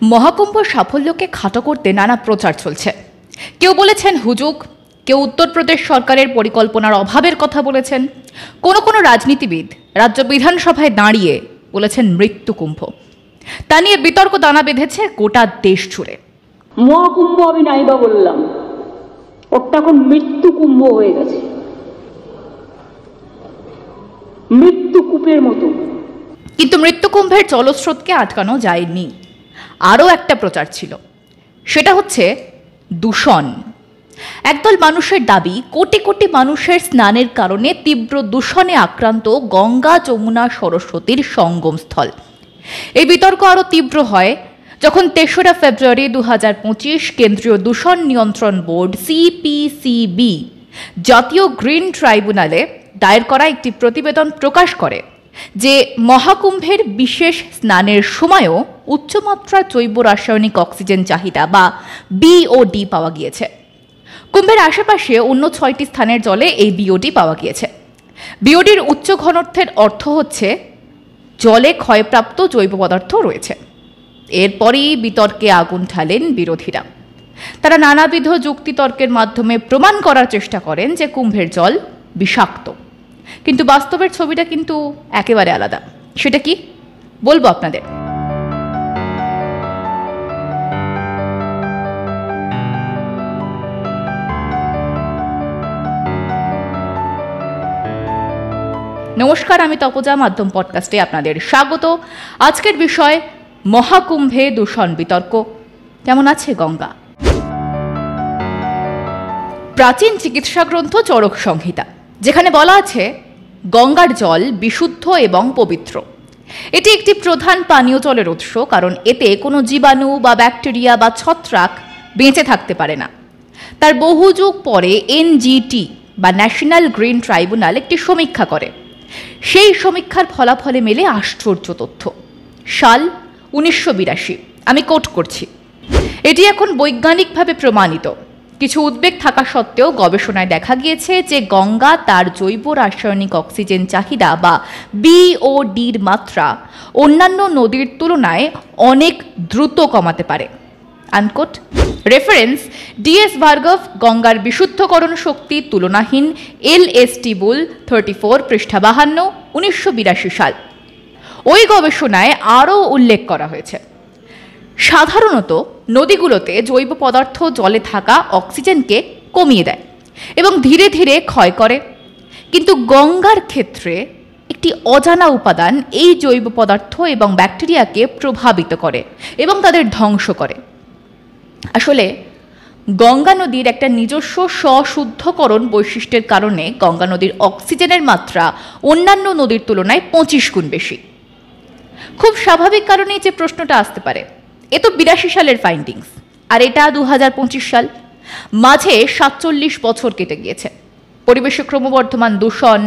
মহাকুম্ভ সাফল্যকে খাটো করতে নানা প্রচার চলছে। কেউ বলেছেন হুজুগ, কেউ উত্তরপ্রদেশ সরকারের পরিকল্পনার অভাবের কথা বলেছেন, কোনো রাজনীতিবিদ রাজ্য বিধানসভায় দাঁড়িয়ে বলেছেন মৃত্যু কুম্ভ। তা নিয়ে বিতর্ক দানা বেঁধেছে গোটা দেশ জুড়ে। মহাকুম্ভ আমি নাইবা বললাম, ওটা এখন মৃত্যু কুম্ভ হয়ে গেছে, মৃত্যু কূপের মতো। কিন্তু মৃত্যু কুম্ভের জলস্রোতকে আটকানো যায়নি। আরও একটা প্রচার ছিল, সেটা হচ্ছে দূষণ। একদল মানুষের দাবি, কোটি কোটি মানুষের স্নানের কারণে তীব্র দূষণে আক্রান্ত গঙ্গা, যমুনা, সরস্বতীর সঙ্গমস্থল। এই বিতর্ক আরও তীব্র হয় যখন ৩রা ফেব্রুয়ারি ২০২৫ কেন্দ্রীয় দূষণ নিয়ন্ত্রণ বোর্ড সিপিসিবি জাতীয় গ্রিন ট্রাইব্যুনালে দায়ের করা একটি প্রতিবেদন প্রকাশ করে যে মহাকুম্ভের বিশেষ স্নানের সময়ও উচ্চমাত্রার জৈব রাসায়নিক অক্সিজেন চাহিদা বা বিওডি পাওয়া গিয়েছে। কুম্ভের আশেপাশে অন্য ৬টি স্থানের জলে এই বিওডি পাওয়া গিয়েছে। বিওডির উচ্চ ঘনত্বের অর্থ হচ্ছে জলে ক্ষয়প্রাপ্ত জৈব পদার্থ রয়েছে। এরপরই বিতর্কে আগুন ঢালেন বিরোধীরা। তারা নানাবিধ যুক্তিতর্কের মাধ্যমে প্রমাণ করার চেষ্টা করেন যে কুম্ভের জল বিষাক্ত, কিন্তু বাস্তবের ছবিটা কিন্তু একেবারে আলাদা। সেটা কি বলবো আপনাদের। নমস্কার, আমি তপজা, মাধ্যম পডকাস্টে আপনাদের স্বাগত। আজকের বিষয় মহাকুম্ভে দূষণ বিতর্ক। কেমন আছে গঙ্গা? প্রাচীন চিকিৎসা গ্রন্থ চরক সংহিতা, যেখানে বলা আছে গঙ্গার জল বিশুদ্ধ এবং পবিত্র। এটি একটি প্রধান পানীয় জলের উৎস, কারণ এতে কোনো জীবাণু বা ব্যাকটেরিয়া বা ছত্রাক বেঁচে থাকতে পারে না। তার বহু যুগ পরে এনজিটি বা ন্যাশনাল গ্রিন ট্রাইব্যুনাল একটি সমীক্ষা করে। সেই সমীক্ষার ফলাফলে মেলে আশ্চর্য তথ্য। সাল ১৯৮২, আমি কোট করছি। এটি এখন বৈজ্ঞানিকভাবে প্রমাণিত। কিছু উদ্বেগ থাকা সত্ত্বেও গবেষণায় দেখা গিয়েছে যে গঙ্গা তার জৈব রাসায়নিক অক্সিজেন চাহিদা বা বিওডির মাত্রা অন্যান্য নদীর তুলনায় অনেক দ্রুত কমাতে পারে। আনকোট। রেফারেন্স ডিএস ভার্গভ, গঙ্গার বিশুদ্ধকরণ শক্তি তুলনাহীন, এলএসটি বুল 34, পৃষ্ঠা 52, ১৯৮২ সাল। ওই গবেষণায় আরও উল্লেখ করা হয়েছে, সাধারণত নদীগুলোতে জৈব পদার্থ জলে থাকা অক্সিজেনকে কমিয়ে দেয় এবং ধীরে ধীরে ক্ষয় করে, কিন্তু গঙ্গার ক্ষেত্রে একটি অজানা উপাদান এই জৈব পদার্থ এবং ব্যাকটেরিয়াকে প্রভাবিত করে এবং তাদের ধ্বংস করে। আসলে গঙ্গা নদীর একটা নিজস্ব স্বশুদ্ধকরণ বৈশিষ্ট্যের কারণে গঙ্গা নদীর অক্সিজেনের মাত্রা অন্যান্য নদীর তুলনায় ২৫ গুণ বেশি। খুব স্বাভাবিক কারণেই যে প্রশ্নটা আসতে পারে, এ তো ৮২ সালের ফাইন্ডিংস, আর এটা ২০২৫ সাল। মাঝে ৪৭ বছর কেটে গিয়েছে। পরিবেশে ক্রমবর্ধমান দূষণ,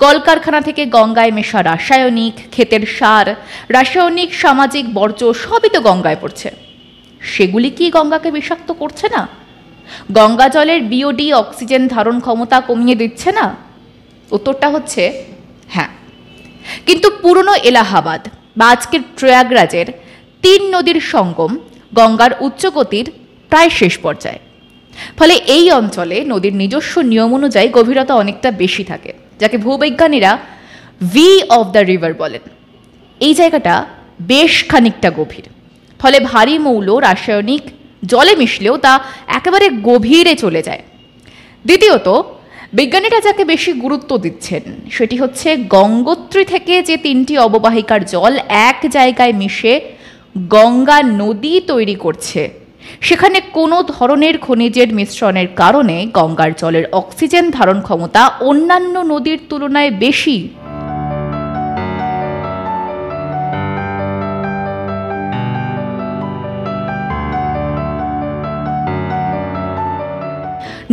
কলকারখানা থেকে গঙ্গায় মেশা রাসায়নিক, ক্ষেতের সার, রাসায়নিক, সামাজিক বর্জ্য সবই তো গঙ্গায় পড়ছে। সেগুলি কি গঙ্গাকে বিষাক্ত করছে না? গঙ্গা জলের বিওডি অক্সিজেন ধারণ ক্ষমতা কমিয়ে দিচ্ছে না? উত্তরটা হচ্ছে হ্যাঁ। কিন্তু পুরনো এলাহাবাদ বা আজকের প্রয়াগরাজের ৩ নদীর সঙ্গম গঙ্গার উচ্চগতির প্রায় শেষ পর্যায়ে। ফলে এই অঞ্চলে নদীর নিজস্ব নিয়ম অনুযায়ী গভীরতা অনেকটা বেশি থাকে, যাকে ভূবৈজ্ঞানিরা ভি অফ দ্য রিভার বলেন। এই জায়গাটা বেশ খানিকটা গভীর, ফলে ভারী মৌল রাসায়নিক জলে মিশলেও তা একেবারে গভীরে চলে যায়। দ্বিতীয়ত, বিজ্ঞানীরা যাকে বেশি গুরুত্ব দিচ্ছেন সেটি হচ্ছে গঙ্গোত্রী থেকে যে ৩টি অববাহিকার জল এক জায়গায় মিশে গঙ্গা নদী তৈরি করছে, সেখানে কোনো ধরনের খনিজের মিশ্রণের কারণে গঙ্গার জলের অক্সিজেন ধারণ ক্ষমতা অন্যান্য নদীর তুলনায় বেশি।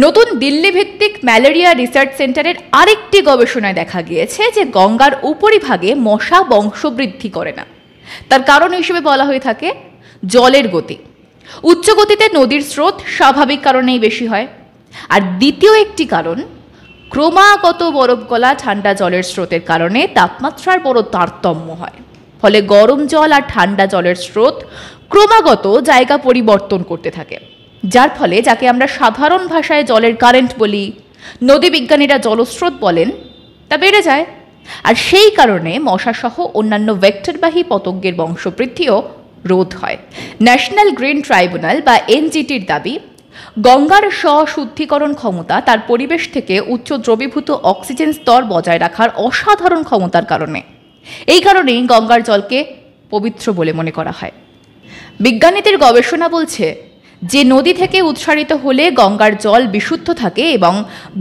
নতুন দিল্লি ভিত্তিক ম্যালেরিয়া রিসার্চ সেন্টারের আরেকটি গবেষণায় দেখা গিয়েছে যে গঙ্গার উপরিভাগে মশা বংশবৃদ্ধি করে না। তার কারণ হিসেবে বলা হয়ে থাকে জলের গতি। উচ্চ গতিতে নদীর স্রোত স্বাভাবিক কারণেই বেশি হয়। আর দ্বিতীয় একটি কারণ, ক্রমাগত বরফ গলা ঠান্ডা জলের স্রোতের কারণে তাপমাত্রার বড় তারতম্য হয়। ফলে গরম জল আর ঠান্ডা জলের স্রোত ক্রমাগত জায়গা পরিবর্তন করতে থাকে, যার ফলে যাকে আমরা সাধারণ ভাষায় জলের কারেন্ট বলি, নদী বিজ্ঞানীরা জলস্রোত বলেন, তা বেড়ে যায়। আর সেই কারণে মশাসহ অন্যান্য ভেক্টরবাহী পতঙ্গের বংশবৃদ্ধিও রোধ হয়। ন্যাশনাল গ্রিন ট্রাইব্যুনাল বা এনজিটির দাবি, গঙ্গার স্বশুদ্ধিকরণ ক্ষমতা তার পরিবেশ থেকে উচ্চ দ্রবীভূত অক্সিজেন স্তর বজায় রাখার অসাধারণ ক্ষমতার কারণে। এই কারণেই গঙ্গার জলকে পবিত্র বলে মনে করা হয়। বিজ্ঞানীদের গবেষণা বলছে যে নদী থেকে উৎসারিত হলে গঙ্গার জল বিশুদ্ধ থাকে এবং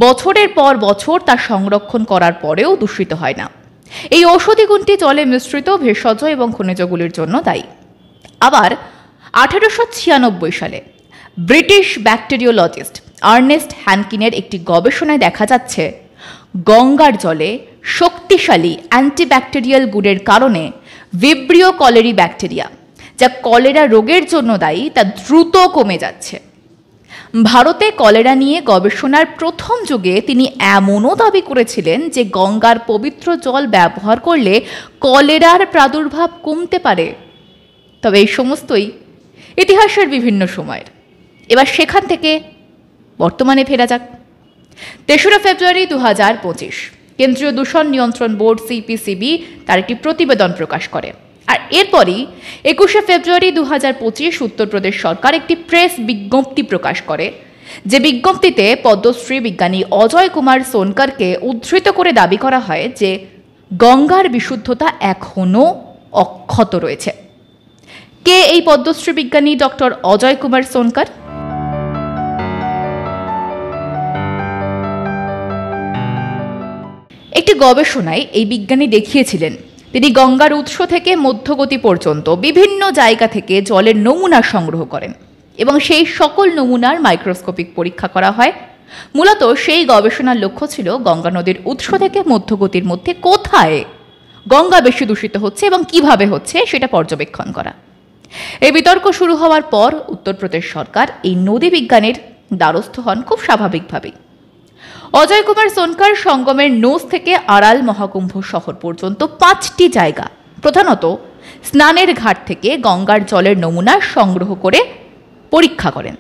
বছরের পর বছর তা সংরক্ষণ করার পরেও দূষিত হয় না। এই ঔষধি গুণটি জলে মিশ্রিত ভেষজ এবং খনিজগুলির জন্য দায়ী। আবার 1896 সালে ব্রিটিশ ব্যাকটেরিওলজিস্ট আর্নেস্ট হ্যানকিনের একটি গবেষণায় দেখা যাচ্ছে গঙ্গার জলে শক্তিশালী অ্যান্টিব্যাকটেরিয়াল গুণের কারণে ভিব্রিও কলেরি ব্যাকটেরিয়া, যা কলেরা রোগের জন্য দায়ী, তা দ্রুত কমে যাচ্ছে। ভারতে কলেরা নিয়ে গবেষণার প্রথম যুগে তিনি এমনও দাবি করেছিলেন যে গঙ্গার পবিত্র জল ব্যবহার করলে কলেরার প্রাদুর্ভাব কমতে পারে। তবে এই সমস্তই ইতিহাসের বিভিন্ন সময়ের। এবার সেখান থেকে বর্তমানে ফেরা যাক। 3রা ফেব্রুয়ারি 2025 কেন্দ্রীয় দূষণ নিয়ন্ত্রণ বোর্ড সিপিসিবি তার একটি প্রতিবেদন প্রকাশ করে। আর এরপরই 21শে ফেব্রুয়ারি 2025 উত্তরপ্রদেশ সরকার একটি প্রেস বিজ্ঞপ্তি প্রকাশ করে, যে বিজ্ঞপ্তিতে পদ্মশ্রী বিজ্ঞানী অজয় কুমার সোনকারকে উদ্ধৃত করে দাবি করা হয় যে গঙ্গার বিশুদ্ধতা এখনও অক্ষত রয়েছে। কে এই পদ্মশ্রী বিজ্ঞানী ডক্টর অজয় কুমার সোনকার? একটি গবেষণায় এই বিজ্ঞানী দেখিয়েছিলেন তিনি গঙ্গার উৎস থেকে মধ্যগতি পর্যন্ত বিভিন্ন জায়গা থেকে জলের নমুনা সংগ্রহ করেন এবং সেই সকল নমুনার মাইক্রোস্কোপিক পরীক্ষা করা হয়। মূলত সেই গবেষণার লক্ষ্য ছিল গঙ্গা নদীর উৎস থেকে মধ্যগতির মধ্যে কোথায় গঙ্গা বেশি দূষিত হচ্ছে এবং কিভাবে হচ্ছে সেটা পর্যবেক্ষণ করা। এই বিতর্ক শুরু হওয়ার পর উত্তরপ্রদেশ সরকার এই নদী বিজ্ঞানের দ্বারস্থ হন খুব স্বাভাবিকভাবেই। অজয় কুমার সোনকার সঙ্গমের নোস থেকে আড়াল মহাকুম্ভ শহর পর্যন্ত 5টি জায়গা, প্রধানত স্নানের ঘাট থেকে গঙ্গার জলের নমুনা সংগ্রহ করে পরীক্ষা করেন।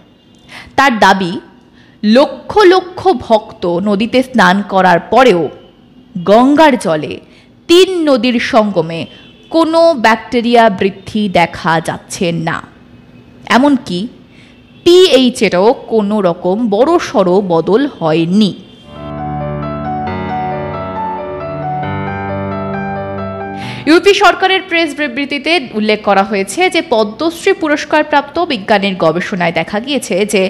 তার দাবি, লক্ষ লক্ষ ভক্ত নদীতে স্নান করার পরেও গঙ্গার জলে 3 নদীর সঙ্গমে কোনো ব্যাকটেরিয়া বৃদ্ধি দেখা যাচ্ছে না। এমনকি পিএইচেরও কোনো রকম বড়সড় বদল হয়নি। ইউপি সরকারের প্রেস বিবৃতিতে উল্লেখ করা হয়েছে যে পদ্মশ্রী পুরস্কারপ্রাপ্ত বিজ্ঞানীর গবেষণায় দেখা গিয়েছে যে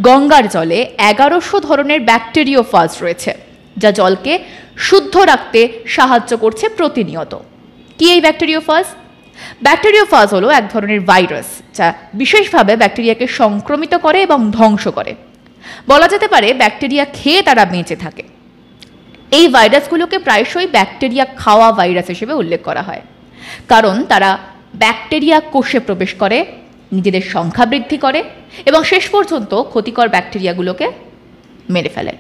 গঙ্গার জলে 1100 ধরনের ব্যাকটেরিওফাজ রয়েছে, যা জলকে শুদ্ধ রাখতে সাহায্য করছে প্রতিনিয়ত। কি এই ব্যাকটেরিওফাজ? ব্যাকটেরিওফাজ হলো এক ধরনের ভাইরাস যা বিশেষভাবে ব্যাকটেরিয়াকে সংক্রমিত করে এবং ধ্বংস করে। বলা যেতে পারে ব্যাকটেরিয়া খেয়ে তারা বেঁচে থাকে। এই ভাইরাসগুলোকে প্রায়শই ব্যাকটেরিয়া খাওয়া ভাইরাস হিসেবে উল্লেখ করা হয়, কারণ তারা ব্যাকটেরিয়া কোষে প্রবেশ করে, নিজেদের সংখ্যা বৃদ্ধি করে এবং শেষ পর্যন্ত ক্ষতিকর ব্যাকটেরিয়াগুলোকে মেরে ফেলে।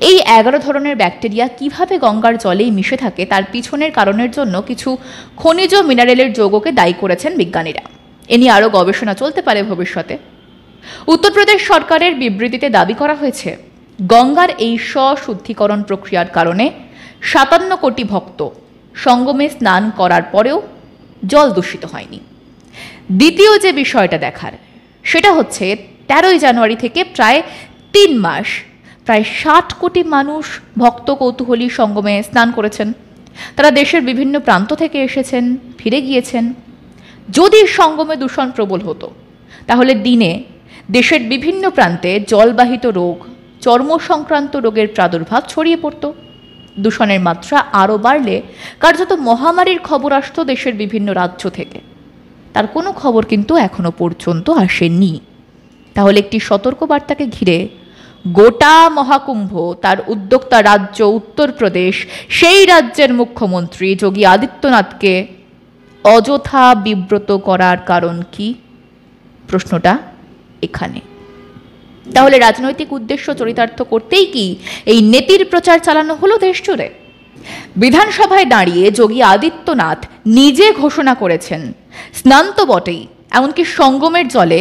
এই 11 ধরনের ব্যাকটেরিয়া কিভাবে গঙ্গার জলেই মিশে থাকে তার পিছনের কারণের জন্য কিছু খনিজ মিনারেলের যৌগকে দায়ী করেছেন বিজ্ঞানীরা। এ নিয়ে আরও গবেষণা চলতে পারে ভবিষ্যতে। উত্তরপ্রদেশ সরকারের বিবৃতিতে দাবি করা হয়েছে গঙ্গার এই স্বশুদ্ধিকরণ প্রক্রিয়ার কারণে 57 কোটি ভক্ত সঙ্গমে স্নান করার পরেও জল দূষিত হয়নি। দ্বিতীয় যে বিষয়টা দেখার সেটা হচ্ছে 13ই জানুয়ারি থেকে প্রায় 3 মাস প্রায় 60 কোটি মানুষ ভক্ত কৌতূহলী সঙ্গমে স্নান করেছেন। তারা দেশের বিভিন্ন প্রান্ত থেকে এসেছেন, ফিরে গিয়েছেন। যদি সঙ্গমে দূষণ প্রবল হতো তাহলে দিনে দেশের বিভিন্ন প্রান্তে জলবাহিত রোগ, চর্ম সংক্রান্ত রোগের প্রাদুর্ভাব ছড়িয়ে পড়ত। দূষণের মাত্রা আরও বাড়লে কার্যত মহামারীর খবর আসত দেশের বিভিন্ন রাজ্য থেকে। তার কোনো খবর কিন্তু এখনো পর্যন্ত আসেনি। তাহলে একটি সতর্কবার্তাকে ঘিরে গোটা মহাকুম্ভ, তার উদ্যোক্তা রাজ্য উত্তরপ্রদেশ, সেই রাজ্যের মুখ্যমন্ত্রী যোগী আদিত্যনাথকে অযথা বিব্রত করার কারণ কি? প্রশ্নটা এখানে। তাহলে রাজনৈতিক উদ্দেশ্য চরিতার্থ করতেই কি এই নীতির প্রচার চালানো হলো দেশ জুড়ে? বিধানসভায় দাঁড়িয়ে যোগী আদিত্যনাথ নিজে ঘোষণা করেছেন স্নান তো বটেই, এমনকি সঙ্গমের জলে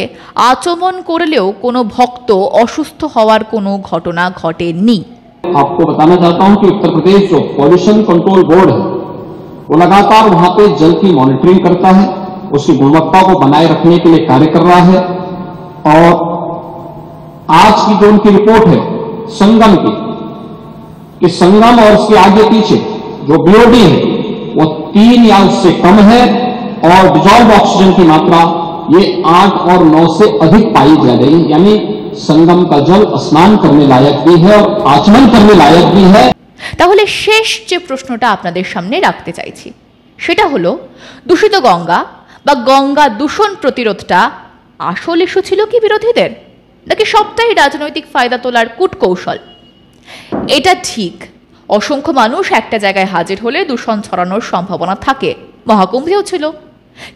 আচমন করলেও কোনো ভক্ত অসুস্থ হওয়ার কোনো ঘটনা ঘটেনি। आपको बताना चाहता हूं कि उत्तर प्रदेश जो पॉल्यूशन कंट्रोल बोर्ड है वो लगातार वहां पे जल की मॉनिटरिंग करता है, उसकी गुणवत्ता को बनाए रखने के लिए कार्य कर रहा है। और आज की जो उनकी रिपोर्ट है संगम की, कि संगम और उसके आगे पीछे जो बीओडी है वो 3 या उससे कम है और डिजॉल्व ऑक्सीजन की मात्रा ये 8 और 9 से अधिक पाई जा रही है। यानी संगम का जल स्नान करने लायक भी है और आचमन करने लायक भी है। তাহলে শেষ যে প্রশ্নটা আপনাদের সামনে রাখতে চাইছি সেটা হলো, দূষিত গঙ্গা বা গঙ্গা দূষণ প্রতিরোধটা আসল ইস্যু ছিল কি বিরোধীদের, নাকি সবটাই রাজনৈতিক ফায়দা তোলার কূটকৌশল? এটা ঠিক, অসংখ্য মানুষ একটা জায়গায় হাজির হলে দূষণ ছড়ানোর সম্ভাবনা থাকে, মহাকুম্ভেও ছিল।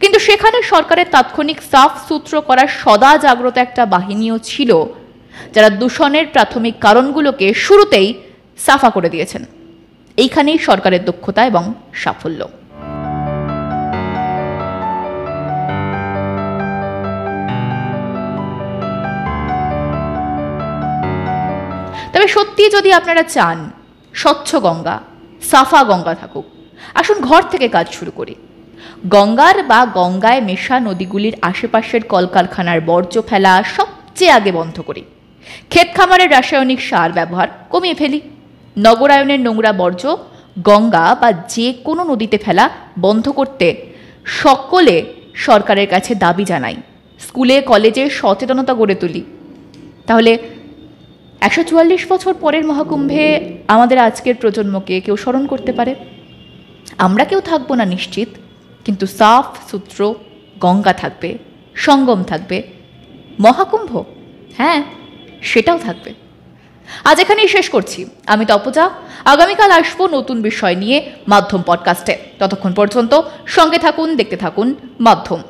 কিন্তু সেখানে সরকারের তাৎক্ষণিক সাফ সূত্র করার সদা জাগ্রত একটা বাহিনীও ছিল, যারা দূষণের প্রাথমিক কারণগুলোকে শুরুতেই সাফা করে দিয়েছেন। এইখানেই সরকারের দক্ষতা এবং সাফল্য। তবে সত্যি যদি আপনারা চান স্বচ্ছ গঙ্গা, সাফা গঙ্গা থাকুক, আসুন ঘর থেকে কাজ শুরু করি। গঙ্গার বা গঙ্গায় মেশা নদীগুলির আশেপাশের কলকারখানার বর্জ্য ফেলা সবচেয়ে আগে বন্ধ করি। ক্ষেত খামারের রাসায়নিক সার ব্যবহার কমিয়ে ফেলি। নগরায়নের নোংরা বর্জ্য গঙ্গা বা যে কোনো নদীতে ফেলা বন্ধ করতে সকলে সরকারের কাছে দাবি জানাই। স্কুলে কলেজে সচেতনতা গড়ে তুলি। তাহলে 144 বছর পরের মহাকুম্ভে আমাদের আজকের প্রজন্মকে কেউ স্মরণ করতে পারে। আমরা কেউ থাকবো না নিশ্চিত, কিন্তু সাফ সূত্র গঙ্গা থাকবে, সঙ্গম থাকবে, মহাকুম্ভ হ্যাঁ সেটাও থাকবে। আজ এখানেই শেষ করছি। আমি তপজা। আগামীকাল আসবো নতুন বিষয় নিয়ে মাধ্যম পডকাস্টে। ততক্ষণ পর্যন্ত সঙ্গে থাকুন, দেখতে থাকুন মাধ্যম।